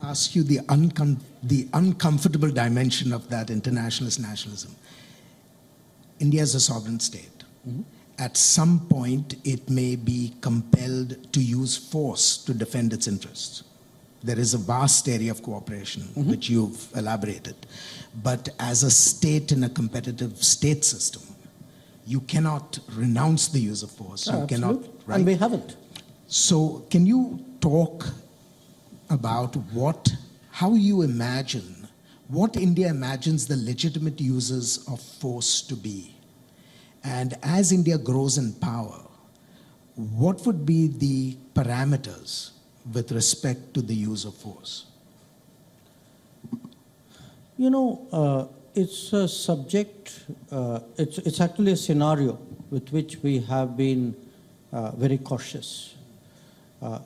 ask you the uncomfortable dimension of that internationalist nationalism. India is a sovereign state. Mm-hmm. At some point, it may be compelled to use force to defend its interests. There is a vast area of cooperation, mm-hmm. which you've elaborated. But as a state in a competitive state system, you cannot renounce the use of force. You cannot, right? And we haven't. So can you talk about how you imagine, what India imagines the legitimate uses of force to be? And as India grows in power, what would be the parameters with respect to the use of force? You know, it's a subject, it's actually a scenario with which we have been very cautious.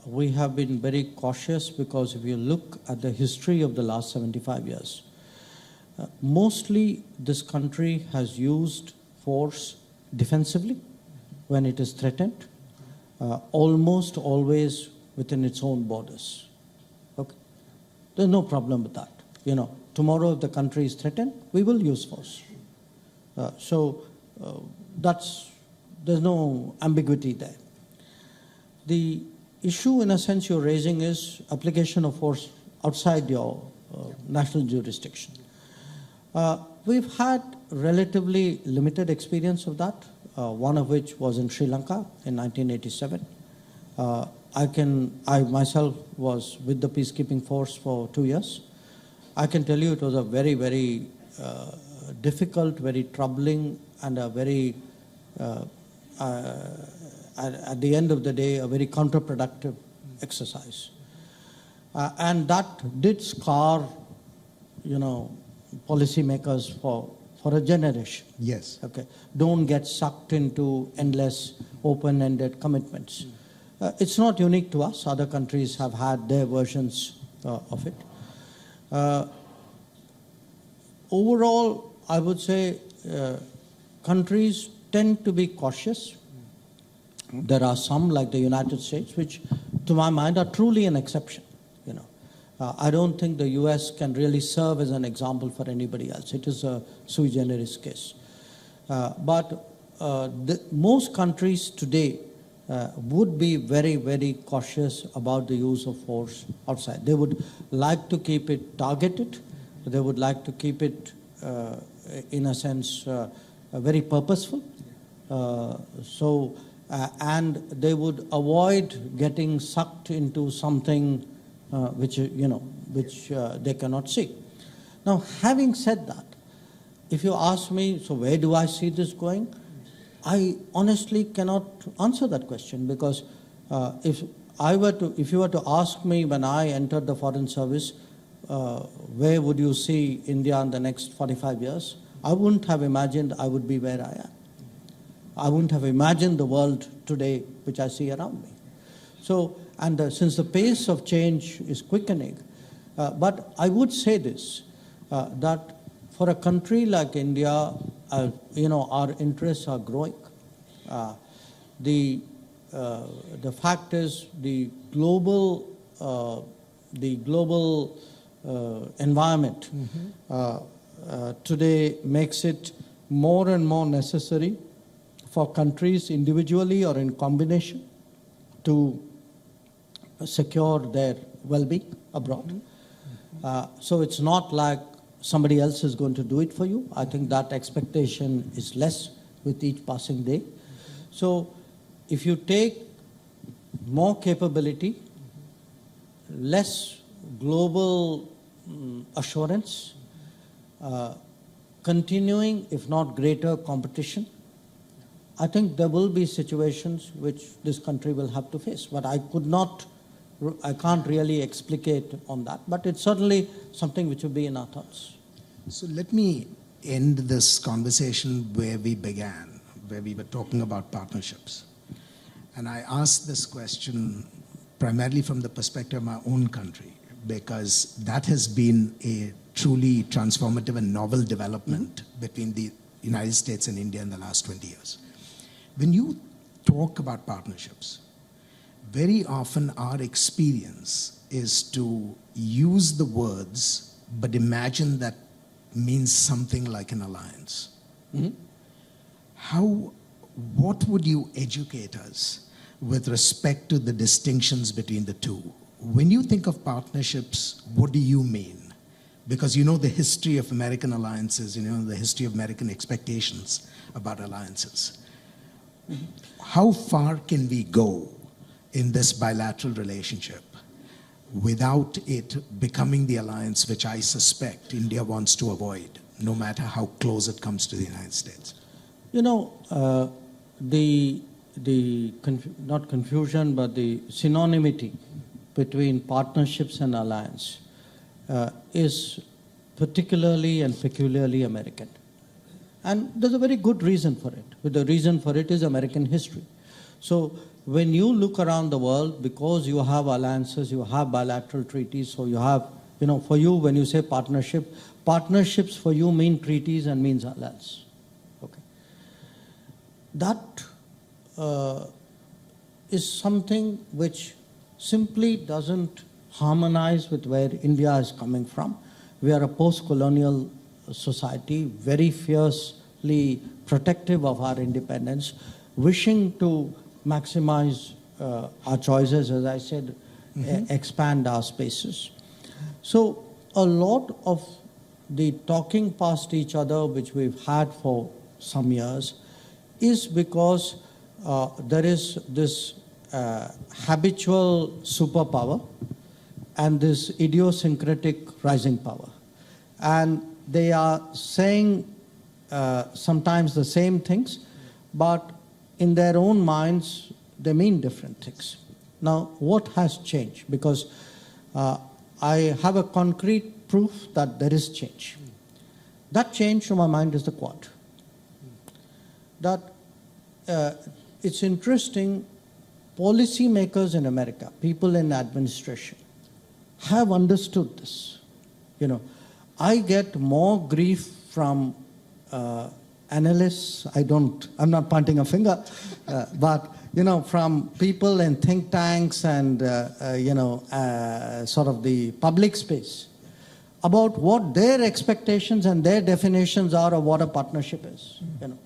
We have been very cautious because if you look at the history of the last 75 years, mostly this country has used force defensively when it is threatened, almost always within its own borders. Okay? There's no problem with that. You know, tomorrow if the country is threatened, we will use force. There's no ambiguity there. The issue, in a sense, you're raising is application of force outside your national jurisdiction. We've had relatively limited experience of that, one of which was in Sri Lanka in 1987. I myself was with the peacekeeping force for 2 years. I can tell you it was a very, very difficult, very troubling, and a very, at the end of the day, a very counterproductive exercise. And that did scar, you know, policymakers for a generation. Yes. Okay. Don't get sucked into endless open-ended commitments. It's not unique to us. Other countries have had their versions of it. Overall, I would say countries tend to be cautious. There are some, like the United States, which, to my mind, are truly an exception. You know, I don't think the U.S. can really serve as an example for anybody else. It is a sui generis case. But most countries today would be very, very cautious about the use of force outside. They would like to keep it targeted. They would like to keep it, in a sense, very purposeful. And they would avoid getting sucked into something which they cannot see. Now, having said that, if you ask me, so where do I see this going? I honestly cannot answer that question, because if you were to ask me when I entered the Foreign Service, where would you see India in the next 45 years? I wouldn't have imagined I would be where I am. I wouldn't have imagined the world today which I see around me. So, since the pace of change is quickening, but I would say this, that for a country like India, our interests are growing. The fact is, the global environment today makes it more and more necessary for countries individually or in combination to secure their well-being abroad. So it's not like somebody else is going to do it for you. I think that expectation is less with each passing day. So if you take more capability, less global assurance, continuing, if not greater, competition, I think there will be situations which this country will have to face. But I can't really explicate on that. But it's certainly something which will be in our thoughts. So let me end this conversation where we began, where we were talking about partnerships. And I asked this question primarily from the perspective of my own country, because that has been a truly transformative and novel development between the United States and India in the last 20 years. When you talk about partnerships, very often our experience is to use the words, but imagine that means something like an alliance. What would you educate us with respect to the distinctions between the two? When you think of partnerships, what do you mean? Because you know the history of American alliances, you know the history of American expectations about alliances. How far can we go in this bilateral relationship without it becoming the alliance which I suspect India wants to avoid, no matter how close it comes to the United States? You know, not confusion, but the synonymity between partnerships and alliance is particularly and peculiarly American. And there's a very good reason for it. But the reason for it is American history. So when you look around the world, because you have alliances, you have bilateral treaties, so you have, you know, for you, when you say partnership, partnerships for you mean treaties and means alliance. Okay. That is something which simply doesn't harmonize with where India is coming from. We are a post-colonial society, very fiercely protective of our independence, wishing to maximize our choices, as I said, expand our spaces. So a lot of the talking past each other, which we've had for some years, is because there is this habitual superpower and this idiosyncratic rising power. And they are saying sometimes the same things, but in their own minds, they mean different things. Now, what has changed? Because I have a concrete proof that there is change. That change, to my mind, is the Quad. That it's interesting, policymakers in America, people in administration, have understood this. You know, I get more grief from analysts. I'm not pointing a finger, but you know, from people in think tanks and sort of the public space about what their expectations and their definitions are of what a partnership is. You know,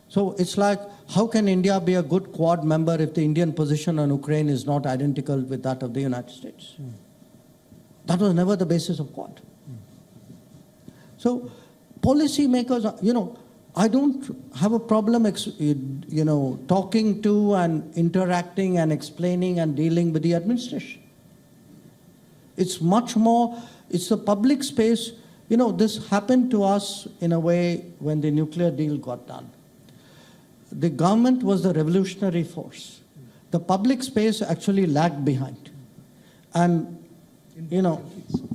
so it's like, how can India be a good Quad member if the Indian position on Ukraine is not identical with that of the United States? That was never the basis of Quad. So policymakers, you know, I don't have a problem, talking to and interacting and explaining and dealing with the administration. It's much more, it's the public space. You know, this happened to us in a way when the nuclear deal got done. The government was the revolutionary force. The public space actually lagged behind. And, you know,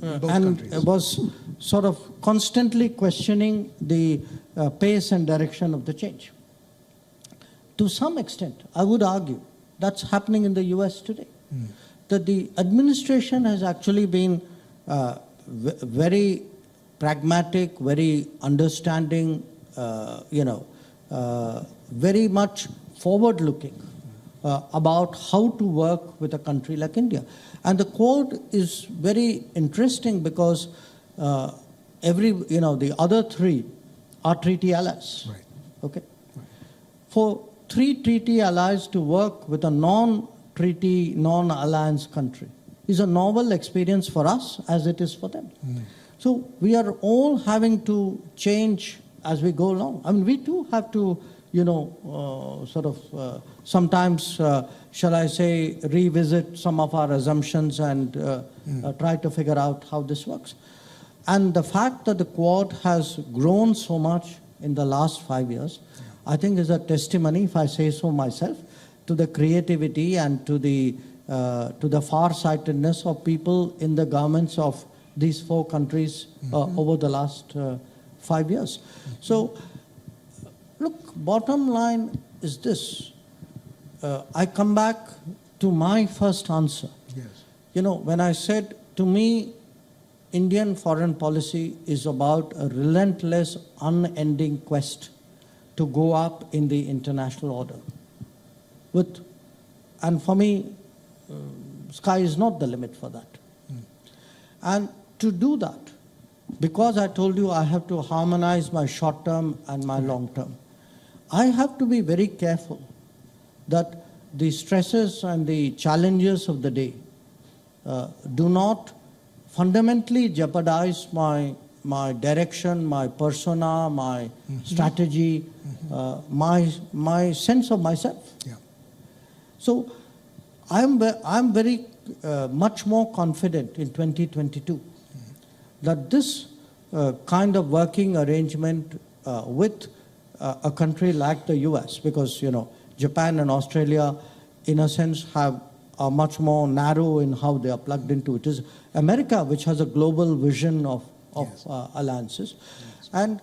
and it was sort of constantly questioning the pace and direction of the change. To some extent, I would argue that's happening in the US today. That the administration has actually been very pragmatic, very understanding, very much forward-looking about how to work with a country like India. And the Quad is very interesting because the other three are treaty allies. Right. Okay. Right. For three treaty allies to work with a non-treaty, non-alliance country is a novel experience for us as it is for them. So we are all having to change as we go along. I mean, we too have to, sometimes, shall I say, revisit some of our assumptions and try to figure out how this works. And the fact that the Quad has grown so much in the last 5 years, I think is a testimony, if I say so myself, to the creativity and to the far-sightedness of people in the governments of these 4 countries over the last 5 years. So, look, bottom line is this. I come back to my first answer. Yes. You know, when I said, to me, Indian foreign policy is about a relentless, unending quest to go up in the international order. And for me, sky is not the limit for that. And to do that, because I told you I have to harmonize my short term and my long term, I have to be very careful that the stresses and the challenges of the day do not fundamentally jeopardize my direction, my persona, my strategy, my sense of myself. Yeah. So I'm very much more confident in 2022 that this kind of working arrangement with a country like the US, because Japan and Australia in a sense are much more narrow in how they are plugged into. It is America which has a global vision of Yes. alliances. Yes. And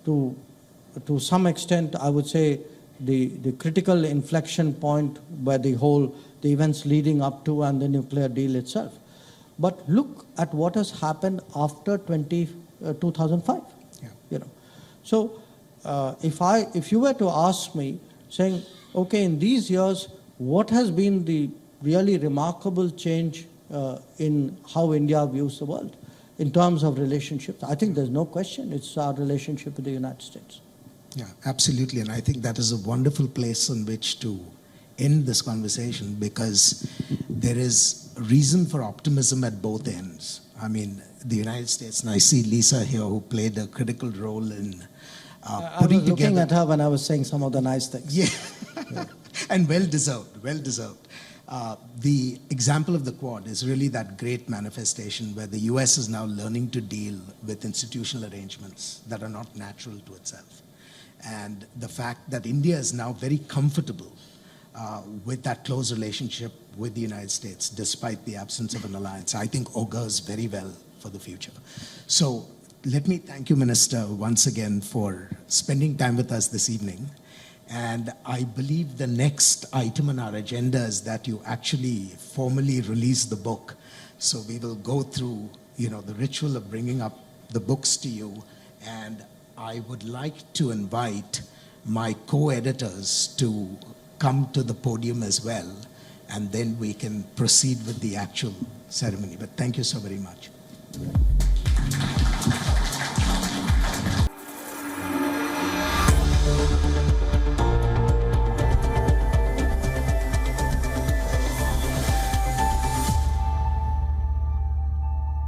to some extent, I would say the critical inflection point where the events leading up to and the nuclear deal itself. But look at what has happened after 2005. Yeah. So if you were to ask me, saying, okay, in these years, what has been the really remarkable change in how India views the world in terms of relationships? I think there's no question it's our relationship with the United States. Yeah, absolutely. And I think that is a wonderful place on which to end this conversation, because there is reason for optimism at both ends. I mean, the United States, and I see Lisa here, who played a critical role in putting together. I was looking at her when I was saying some of the nice things. Yeah, and well deserved, well deserved. The example of the Quad is really that great manifestation where the US is now learning to deal with institutional arrangements that are not natural to itself. And the fact that India is now very comfortable with that close relationship with the United States, despite the absence of an alliance, I think augurs very well for the future. So let me thank you, Minister, once again for spending time with us this evening. And I believe the next item on our agenda is that you actually formally release the book. So we will go through, the ritual of bringing up the books to you. And I would like to invite my co-editors to come to the podium as well. And then we can proceed with the actual ceremony. But thank you so very much.